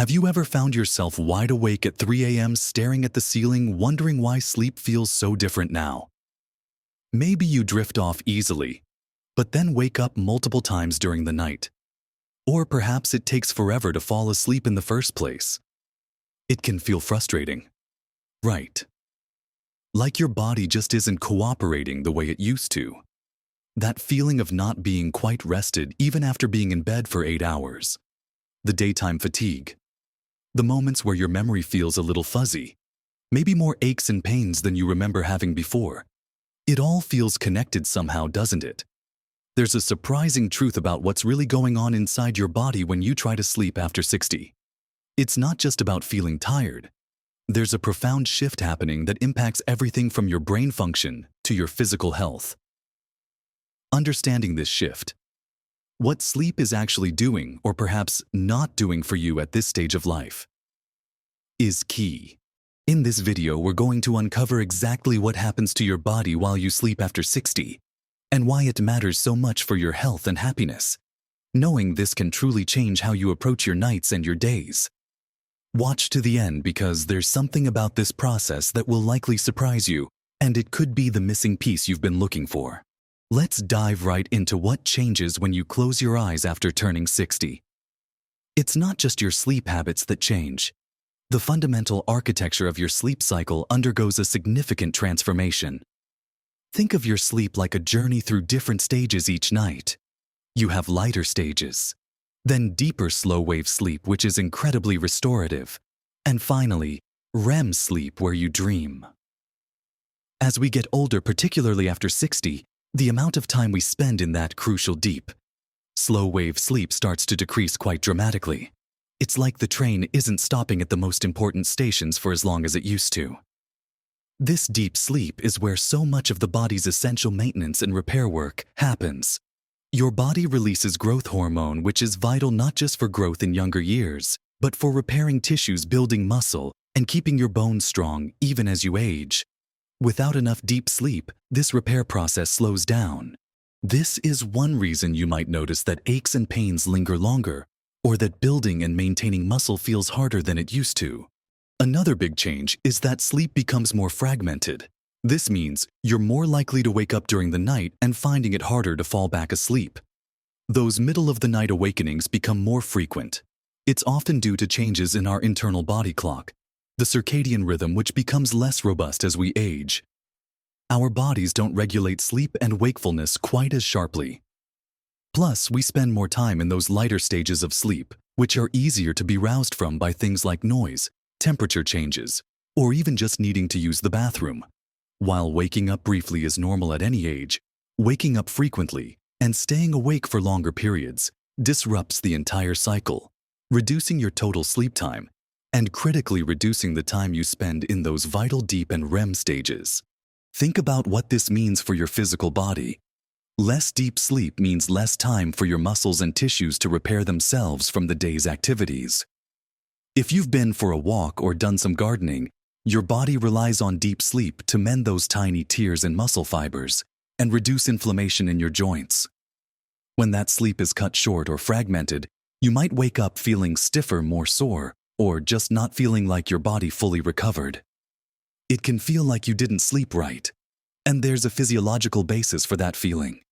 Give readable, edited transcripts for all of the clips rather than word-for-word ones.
Have you ever found yourself wide awake at 3 a.m. staring at the ceiling, wondering why sleep feels so different now? Maybe you drift off easily, but then wake up multiple times during the night. Or perhaps it takes forever to fall asleep in the first place. It can feel frustrating, right? Like your body just isn't cooperating the way it used to. That feeling of not being quite rested even after being in bed for 8 hours. The daytime fatigue. The moments where your memory feels a little fuzzy. Maybe more aches and pains than you remember having before. It all feels connected somehow, doesn't it? There's a surprising truth about what's really going on inside your body when you try to sleep after 60. It's not just about feeling tired. There's a profound shift happening that impacts everything from your brain function to your physical health. Understanding this shift, what sleep is actually doing or perhaps not doing for you at this stage of life, is key. In this video, we're going to uncover exactly what happens to your body while you sleep after 60, and why it matters so much for your health and happiness. Knowing this can truly change how you approach your nights and your days. Watch to the end because there's something about this process that will likely surprise you, and it could be the missing piece you've been looking for. Let's dive right into what changes when you close your eyes after turning 60. It's not just your sleep habits that change. The fundamental architecture of your sleep cycle undergoes a significant transformation. Think of your sleep like a journey through different stages each night. You have lighter stages, then deeper slow-wave sleep, which is incredibly restorative, and finally, REM sleep, where you dream. As we get older, particularly after 60, the amount of time we spend in that crucial deep, slow-wave sleep starts to decrease quite dramatically. It's like the train isn't stopping at the most important stations for as long as it used to. This deep sleep is where so much of the body's essential maintenance and repair work happens. Your body releases growth hormone, which is vital not just for growth in younger years, but for repairing tissues, building muscle, and keeping your bones strong even as you age. Without enough deep sleep, this repair process slows down. This is one reason you might notice that aches and pains linger longer, or that building and maintaining muscle feels harder than it used to. Another big change is that sleep becomes more fragmented. This means you're more likely to wake up during the night and finding it harder to fall back asleep. Those middle-of-the-night awakenings become more frequent. It's often due to changes in our internal body clock, the circadian rhythm, which becomes less robust as we age. Our bodies don't regulate sleep and wakefulness quite as sharply. Plus, we spend more time in those lighter stages of sleep, which are easier to be roused from by things like noise, temperature changes, or even just needing to use the bathroom. While waking up briefly is normal at any age, waking up frequently and staying awake for longer periods disrupts the entire cycle, reducing your total sleep time and critically reducing the time you spend in those vital deep and REM stages. Think about what this means for your physical body. Less deep sleep means less time for your muscles and tissues to repair themselves from the day's activities. If you've been for a walk or done some gardening, your body relies on deep sleep to mend those tiny tears and muscle fibers and reduce inflammation in your joints. When that sleep is cut short or fragmented, you might wake up feeling stiffer, more sore, or just not feeling like your body fully recovered. It can feel like you didn't sleep right, and there's a physiological basis for that feeling.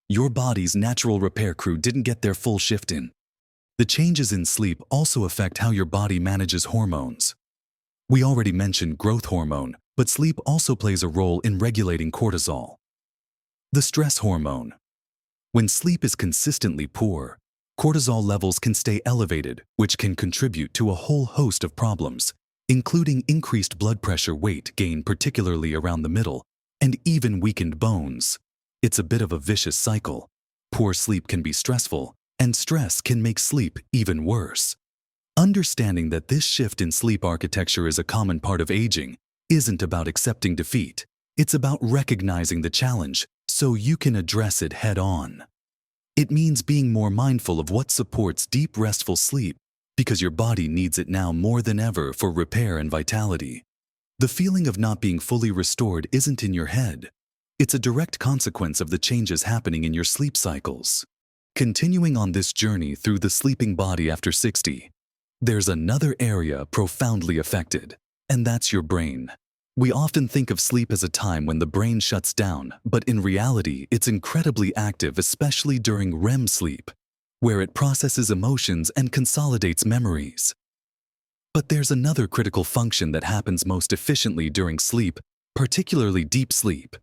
Your body's natural repair crew didn't get their full shift in. The changes in sleep also affect how your body manages hormones. We already mentioned growth hormone, but sleep also plays a role in regulating cortisol, the stress hormone. When sleep is consistently poor, cortisol levels can stay elevated, which can contribute to a whole host of problems, including increased blood pressure, weight gain, particularly around the middle, and even weakened bones. It's a bit of a vicious cycle. Poor sleep can be stressful, and stress can make sleep even worse. Understanding that this shift in sleep architecture is a common part of aging isn't about accepting defeat. It's about recognizing the challenge so you can address it head-on. It means being more mindful of what supports deep, restful sleep because your body needs it now more than ever for repair and vitality. The feeling of not being fully restored isn't in your head. It's a direct consequence of the changes happening in your sleep cycles. Continuing on this journey through the sleeping body after 60, There's another area profoundly affected, and that's your brain. We often think of sleep as a time when the brain shuts down, but in reality, it's incredibly active, especially during REM sleep, where it processes emotions and consolidates memories. But there's another critical function that happens most efficiently during sleep, particularly deep sleep.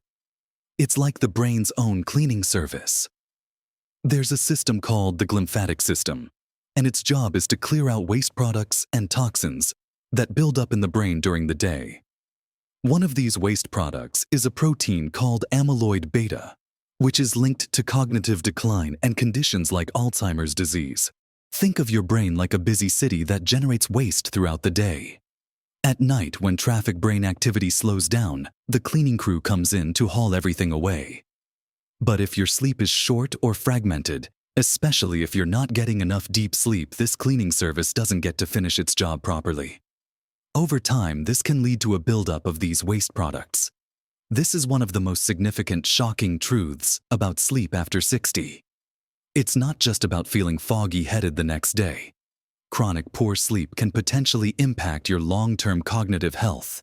It's like the brain's own cleaning service. There's a system called the glymphatic system, and its job is to clear out waste products and toxins that build up in the brain during the day. One of these waste products is a protein called amyloid beta, which is linked to cognitive decline and conditions like Alzheimer's disease. Think of your brain like a busy city that generates waste throughout the day. At night, when traffic brain activity slows down, the cleaning crew comes in to haul everything away. But if your sleep is short or fragmented, especially if you're not getting enough deep sleep, this cleaning service doesn't get to finish its job properly. Over time, this can lead to a buildup of these waste products. This is one of the most significant, shocking truths about sleep after 60. It's not just about feeling foggy-headed the next day. Chronic poor sleep can potentially impact your long-term cognitive health.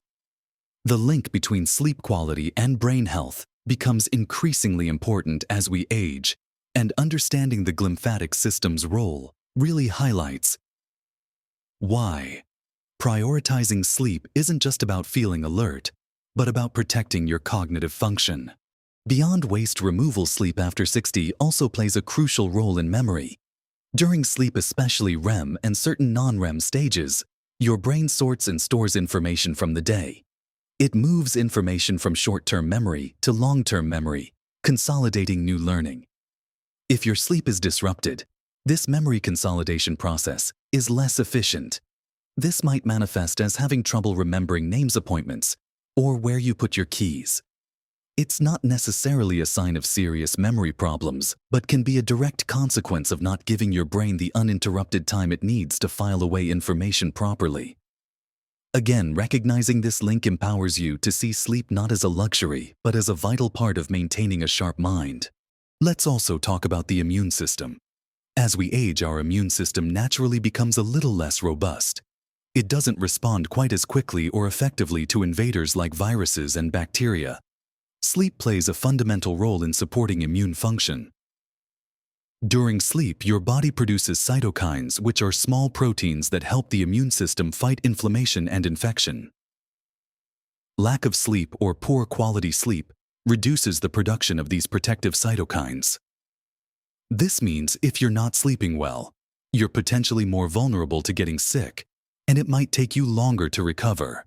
The link between sleep quality and brain health becomes increasingly important as we age, and understanding the glymphatic system's role really highlights why prioritizing sleep isn't just about feeling alert, but about protecting your cognitive function. Beyond waste removal, sleep after 60 also plays a crucial role in memory. During sleep, especially REM and certain non-REM stages, your brain sorts and stores information from the day. It moves information from short-term memory to long-term memory, consolidating new learning. If your sleep is disrupted, this memory consolidation process is less efficient. This might manifest as having trouble remembering names, appointments, or where you put your keys. It's not necessarily a sign of serious memory problems, but can be a direct consequence of not giving your brain the uninterrupted time it needs to file away information properly. Again, recognizing this link empowers you to see sleep not as a luxury, but as a vital part of maintaining a sharp mind. Let's also talk about the immune system. As we age, our immune system naturally becomes a little less robust. It doesn't respond quite as quickly or effectively to invaders like viruses and bacteria. Sleep plays a fundamental role in supporting immune function. During sleep, your body produces cytokines, which are small proteins that help the immune system fight inflammation and infection. Lack of sleep or poor quality sleep reduces the production of these protective cytokines. This means if you're not sleeping well, you're potentially more vulnerable to getting sick, and it might take you longer to recover.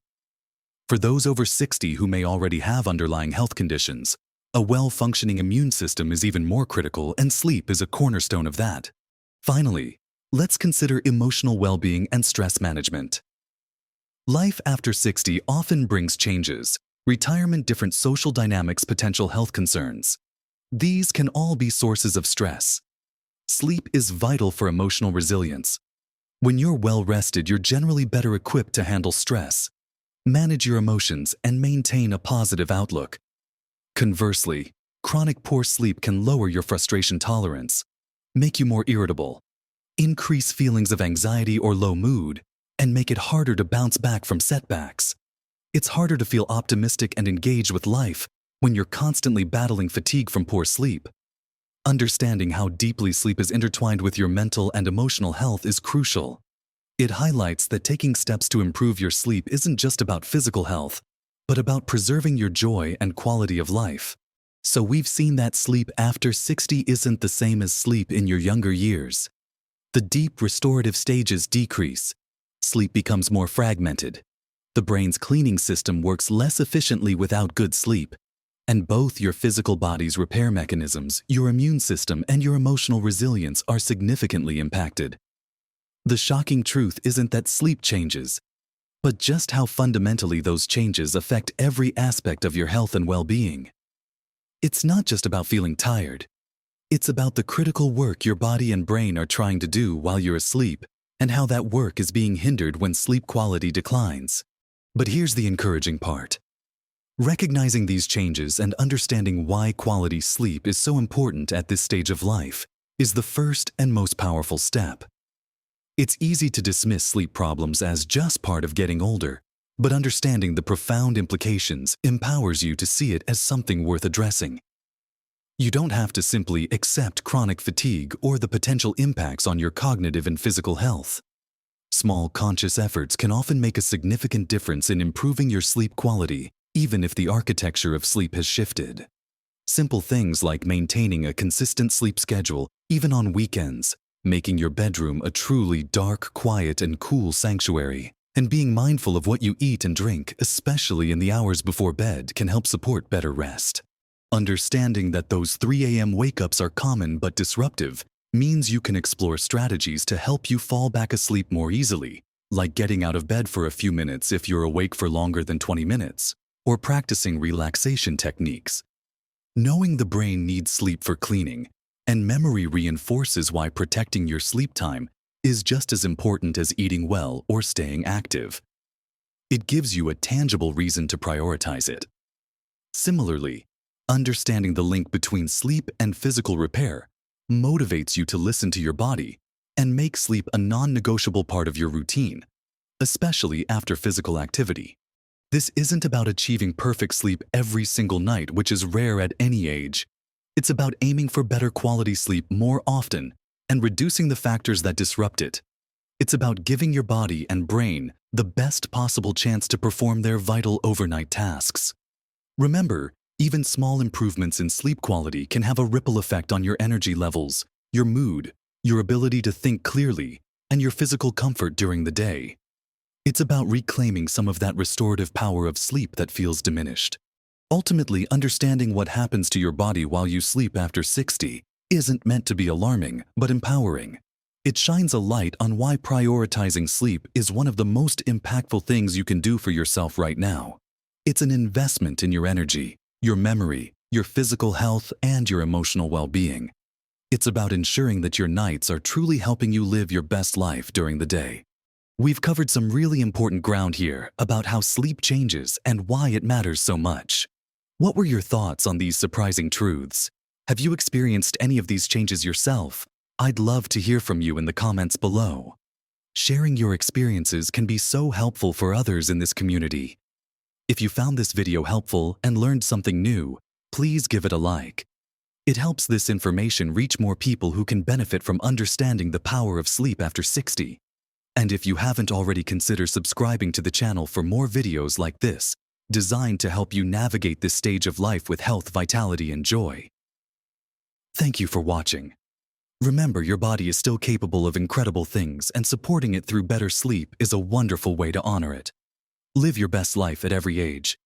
For those over 60 who may already have underlying health conditions, a well-functioning immune system is even more critical, and sleep is a cornerstone of that. Finally, let's consider emotional well-being and stress management. Life after 60 often brings changes, retirement, different social dynamics, potential health concerns. These can all be sources of stress. Sleep is vital for emotional resilience. When you're well rested, you're generally better equipped to handle stress, manage your emotions, and maintain a positive outlook. Conversely, chronic poor sleep can lower your frustration tolerance, make you more irritable, increase feelings of anxiety or low mood, and make it harder to bounce back from setbacks. It's harder to feel optimistic and engaged with life when you're constantly battling fatigue from poor sleep. Understanding how deeply sleep is intertwined with your mental and emotional health is crucial. It highlights that taking steps to improve your sleep isn't just about physical health, but about preserving your joy and quality of life. So we've seen that sleep after 60 isn't the same as sleep in your younger years. The deep restorative stages decrease. Sleep becomes more fragmented. The brain's cleaning system works less efficiently without good sleep. And both your physical body's repair mechanisms, your immune system, and your emotional resilience are significantly impacted. The shocking truth isn't that sleep changes, but just how fundamentally those changes affect every aspect of your health and well-being. It's not just about feeling tired. It's about the critical work your body and brain are trying to do while you're asleep, and how that work is being hindered when sleep quality declines. But here's the encouraging part. Recognizing these changes and understanding why quality sleep is so important at this stage of life is the first and most powerful step. It's easy to dismiss sleep problems as just part of getting older, but understanding the profound implications empowers you to see it as something worth addressing. You don't have to simply accept chronic fatigue or the potential impacts on your cognitive and physical health. Small conscious efforts can often make a significant difference in improving your sleep quality, even if the architecture of sleep has shifted. Simple things like maintaining a consistent sleep schedule, even on weekends, making your bedroom a truly dark, quiet, and cool sanctuary, and being mindful of what you eat and drink, especially in the hours before bed, can help support better rest. Understanding that those 3 a.m. wake-ups are common but disruptive means you can explore strategies to help you fall back asleep more easily, like getting out of bed for a few minutes if you're awake for longer than 20 minutes, or practicing relaxation techniques. Knowing the brain needs sleep for cleaning, and memory reinforces why protecting your sleep time is just as important as eating well or staying active. It gives you a tangible reason to prioritize it. Similarly, understanding the link between sleep and physical repair motivates you to listen to your body and make sleep a non-negotiable part of your routine, especially after physical activity. This isn't about achieving perfect sleep every single night, which is rare at any age. It's about aiming for better quality sleep more often and reducing the factors that disrupt it. It's about giving your body and brain the best possible chance to perform their vital overnight tasks. Remember, even small improvements in sleep quality can have a ripple effect on your energy levels, your mood, your ability to think clearly, and your physical comfort during the day. It's about reclaiming some of that restorative power of sleep that feels diminished. Ultimately, understanding what happens to your body while you sleep after 60 isn't meant to be alarming, but empowering. It shines a light on why prioritizing sleep is one of the most impactful things you can do for yourself right now. It's an investment in your energy, your memory, your physical health, and your emotional well-being. It's about ensuring that your nights are truly helping you live your best life during the day. We've covered some really important ground here about how sleep changes and why it matters so much. What were your thoughts on these surprising truths? Have you experienced any of these changes yourself? I'd love to hear from you in the comments below. Sharing your experiences can be so helpful for others in this community. If you found this video helpful and learned something new, please give it a like. It helps this information reach more people who can benefit from understanding the power of sleep after 60. And if you haven't already, consider subscribing to the channel for more videos like this, designed to help you navigate this stage of life with health, vitality, and joy. Thank you for watching. Remember, your body is still capable of incredible things, and supporting it through better sleep is a wonderful way to honor it. Live your best life at every age,